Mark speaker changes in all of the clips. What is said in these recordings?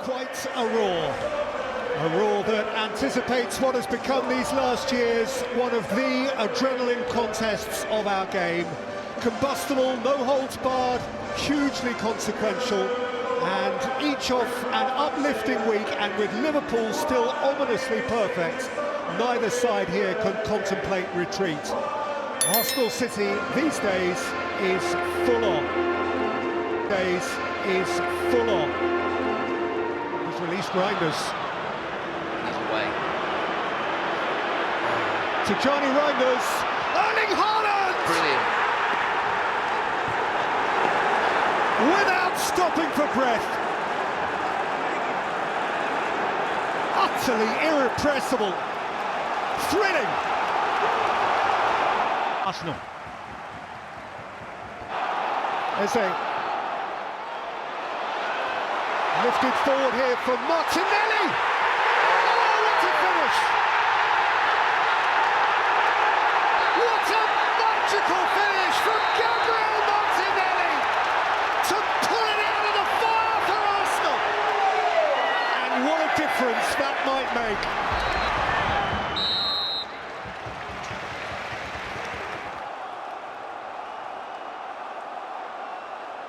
Speaker 1: Quite a roar. A roar that anticipates what has become these last years one of the adrenaline contests of our game. Combustible, no holds barred, hugely consequential, and each off an uplifting week, and with Liverpool still ominously perfect, neither side here can contemplate retreat. Arsenal City these days is full on. He's released Reinders.
Speaker 2: He's away.
Speaker 1: To Johnny Reinders. Erling Haaland!
Speaker 2: Brilliant.
Speaker 1: Without stopping for breath. Utterly irrepressible. Thrilling.
Speaker 3: Arsenal.
Speaker 1: Eze. Lifted forward here from Martinelli. Oh, what a finish! What a magical finish from Gabriel Martinelli to pull it out of the fire for Arsenal. And what a difference that might make.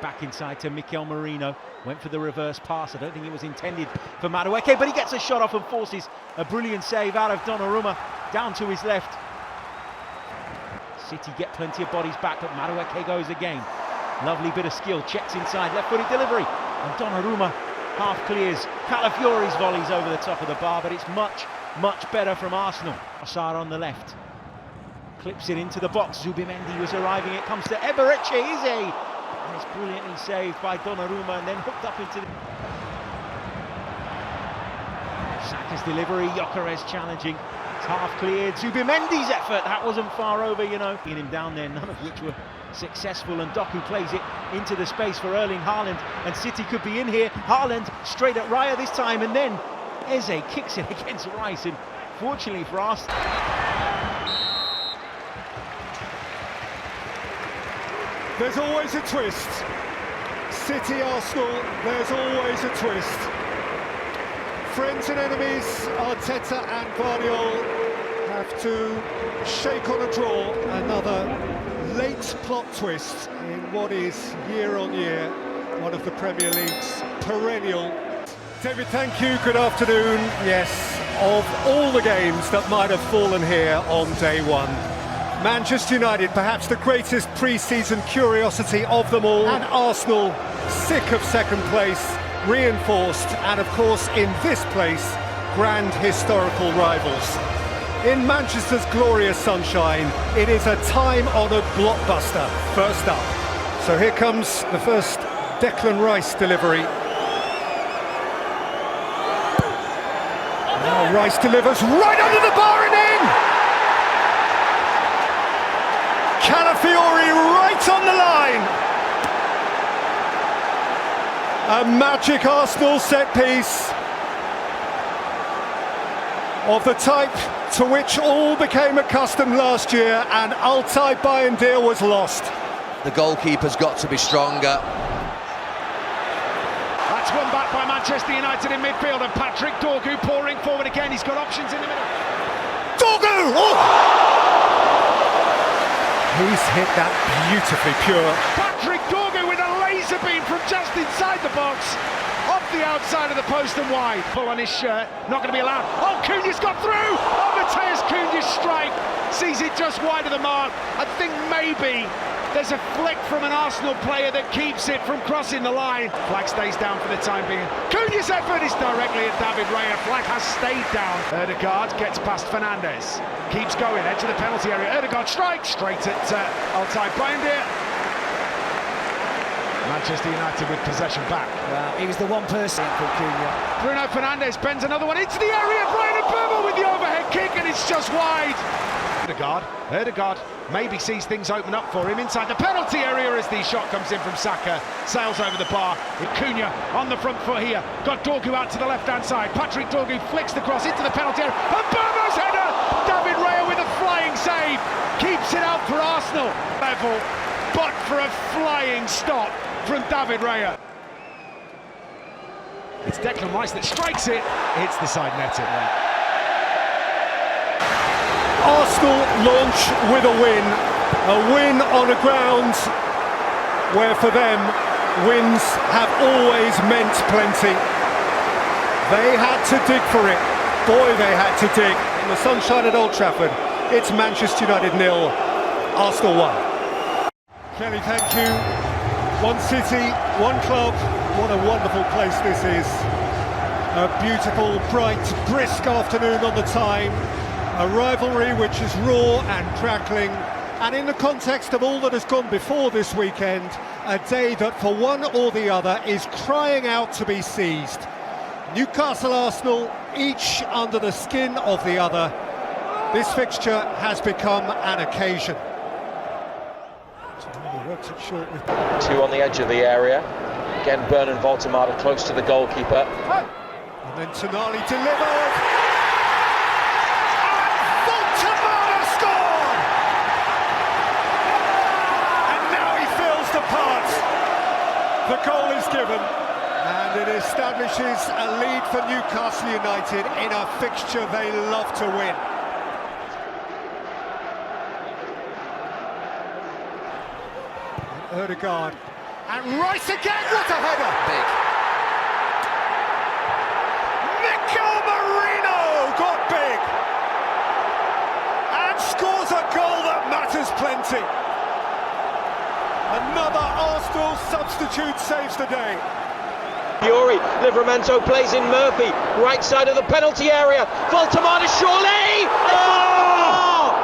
Speaker 3: Back inside to Mikel Merino, went for the reverse pass. I don't think it was intended for Madueke, but he gets a shot off and forces a brilliant save out of Donnarumma down to his left. City get plenty of bodies back, but Madueke goes again. Lovely bit of skill, checks inside, left-footed delivery, and Donnarumma half clears Calafiori's volleys over the top of the bar, but it's much, much better from Arsenal. Assar on the left, clips it into the box. Zubimendi was arriving, it comes to Eberechi, Eze! And it's brilliantly saved by Donnarumma and then hooked up into the... Saka's delivery, Gyökeres challenging. It's half cleared. Zubimendi's effort, that wasn't far over, you know. Getting him down there, none of which were successful, and Doku plays it into the space for Erling Haaland, and City could be in here. Haaland straight at Raya this time, and then Eze kicks it against Rice, and fortunately for Arsenal...
Speaker 1: There's always a twist. City, Arsenal, there's always a twist. Friends and enemies, Arteta and Guardiola have to shake on a draw. Another late plot twist in what is year on year one of the Premier League's perennial. David, thank you, good afternoon. Yes, of all the games that might have fallen here on day one, Manchester United, perhaps the greatest pre-season curiosity of them all, and Arsenal, sick of second place, reinforced, and of course in this place, grand historical rivals. In Manchester's glorious sunshine, it is a time-honoured blockbuster. First up, so here comes the first Declan Rice delivery. Now Rice delivers right under the bar and in! Calafiori right on the line. A magic Arsenal set piece of the type to which all became accustomed last year, and Altay Bayındır was lost.
Speaker 2: The goalkeeper's got to be stronger.
Speaker 4: That's won back by Manchester United in midfield, and Patrick Dorgu pouring forward again. He's got options in the middle.
Speaker 1: Dorgu! Oh! He's hit that beautifully pure.
Speaker 4: Patrick Dorgu with a laser beam from just inside the box, off the outside of the post and wide. Pull on his shirt, not going to be allowed. Oh, Cunha's got through! Oh, Mateus Cunha's strike sees it just wide of the mark. I think maybe there's a flick from an Arsenal player that keeps it from crossing the line. Flag stays down for the time being. Cunha's effort is directly at David Raya. Flag has stayed down. Ødegaard gets past Fernandes. Keeps going, edge of the penalty area. Ødegaard strikes straight at Altay Bayındır. Manchester United with possession back.
Speaker 5: Well, he was the one person for Cunha.
Speaker 4: Bruno Fernandes bends another one into the area. Brian Mbeumo with the overhead kick, and it's just wide. Ødegaard maybe sees things open up for him inside the penalty area as the shot comes in from Saka, sails over the bar with Cunha on the front foot here. Got Dorgu out to the left-hand side. Patrick Dorgu flicks the cross into the penalty area. And Mbeumo's header! David Raya with a flying save. Keeps it out for Arsenal. Level, but for a flying stop from David Raya. It's Declan Rice that strikes it. It's the side netting.
Speaker 1: Arsenal launch with a win on a ground where for them wins have always meant plenty. They had to dig for it. Boy, they had to dig. In the sunshine at Old Trafford, it's Manchester United 0, Arsenal 1. Kelly, thank you. One city, one club. What a wonderful place this is. A beautiful, bright, brisk afternoon on the Tyne. A rivalry which is raw and crackling. And in the context of all that has gone before this weekend, a day that for one or the other is crying out to be seized. Newcastle Arsenal, each under the skin of the other. This fixture has become an occasion.
Speaker 6: Two on the edge of the area. Again, Bern and Voltemada close to the goalkeeper.
Speaker 1: And then Tonali delivered. And Voltemada scored! And now he fills the part. The goal is given. And it establishes a lead for Newcastle United in a fixture they love to win. Odegaard, and Rice again, what a header!
Speaker 2: Big.
Speaker 1: Mikel Merino got big and scores a goal that matters plenty. Another Arsenal substitute saves the day.
Speaker 6: Drury, Livramento plays in Murphy, right side of the penalty area. Voltemada surely! Oh!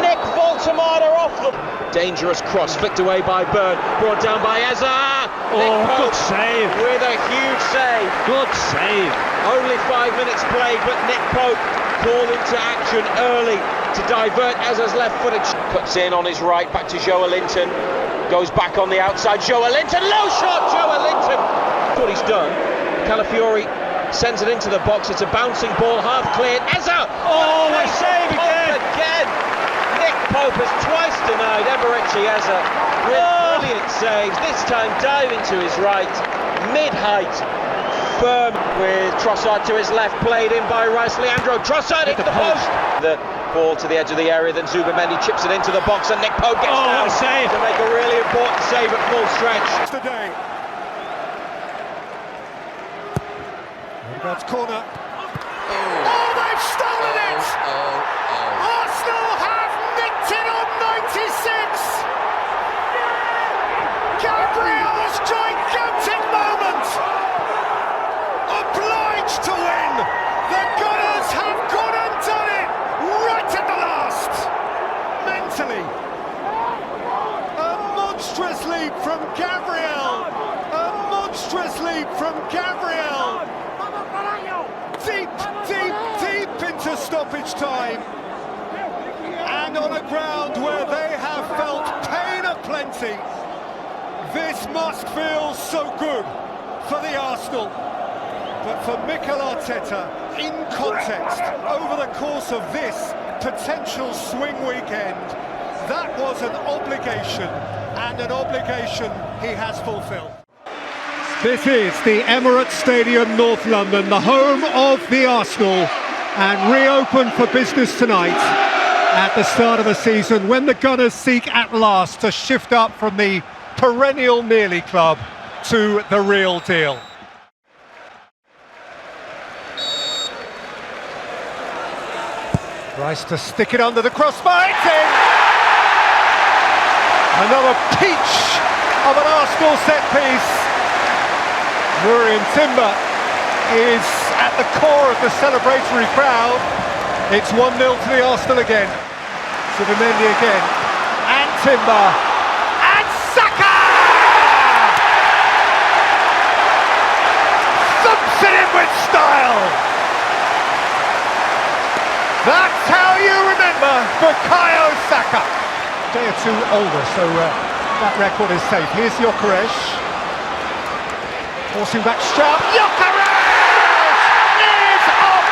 Speaker 6: Nick Voltemada off the dangerous cross, flicked away by Byrne, brought down by Eza.
Speaker 3: Good save.
Speaker 6: With a huge save.
Speaker 3: Good save.
Speaker 6: Only 5 minutes played, but Nick Pope called into action early to divert Eza's left footage. Cuts in on his right, back to Joelinton. Goes back on the outside, Joelinton, low shot, Joelinton. That's what he's done. Calafiori sends it into the box, it's a bouncing ball, half cleared. Eza!
Speaker 3: Oh, what a save
Speaker 6: again! Nick Pope has twice denied Eberechi Eza with brilliant saves, this time diving to his right, mid-height, firm with Trossard to his left, played in by Rice. Leandro Trossard hit the post. The ball to the edge of the area, then Zubamendi chips it into the box and Nick Pope gets down to make a really important save at full stretch.
Speaker 1: Today. Odegaard's corner. Oh, they've stolen it! Arsenal have nicked it on 96! Gabriel's gigantic moment! Obliged to win! The Gunners have gone and done it! Right at the last! Mentally. A monstrous leap from Gabriel! A monstrous leap from Gabriel! Deep into stoppage time, and on a ground where they have felt pain aplenty. This must feel so good for the Arsenal, but for Mikel Arteta, in context, over the course of this potential swing weekend, that was an obligation, and an obligation he has fulfilled. This is the Emirates Stadium, North London, the home of the Arsenal, and reopened for business tonight at the start of the season when the Gunners seek at last to shift up from the perennial nearly club to the real deal. Rice to stick it under the crossbar, it's in! Another peach of an Arsenal set piece. Drury and Timber is at the core of the celebratory crowd. It's 1-0 to the Arsenal again. Zubamendi again, and Timber, and Saka! Thumps it in with style! That's how you remember Bukayo Saka. A day or two older, so that record is safe. Here's Gyökeres. Forcing back Stroud, Gyökeres is off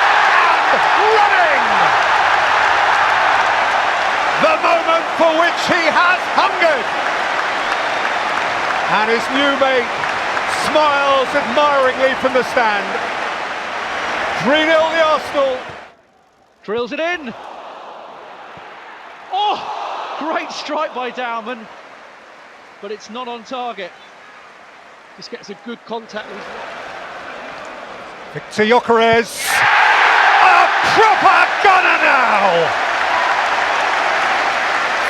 Speaker 1: and running! The moment for which he has hungered! And his new mate smiles admiringly from the stand. 3-0 the Arsenal.
Speaker 7: Drills it in. Oh, great strike by Dowman, but it's not on target. Just gets a good contact with
Speaker 1: Victor Gyökeres, a proper gunner now!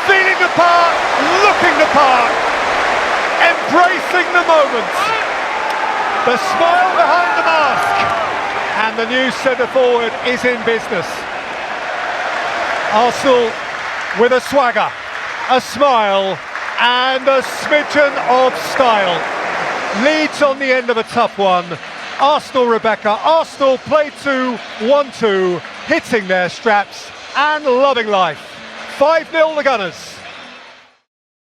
Speaker 1: Feeling the part, looking the part, embracing the moment. The smile behind the mask, and the new centre-forward is in business. Arsenal with a swagger, a smile, and a smidgen of style. Leeds on the end of a tough one. Arsenal, Rebecca. Arsenal play 2-1-2, hitting their straps and loving life. 5-0 the Gunners.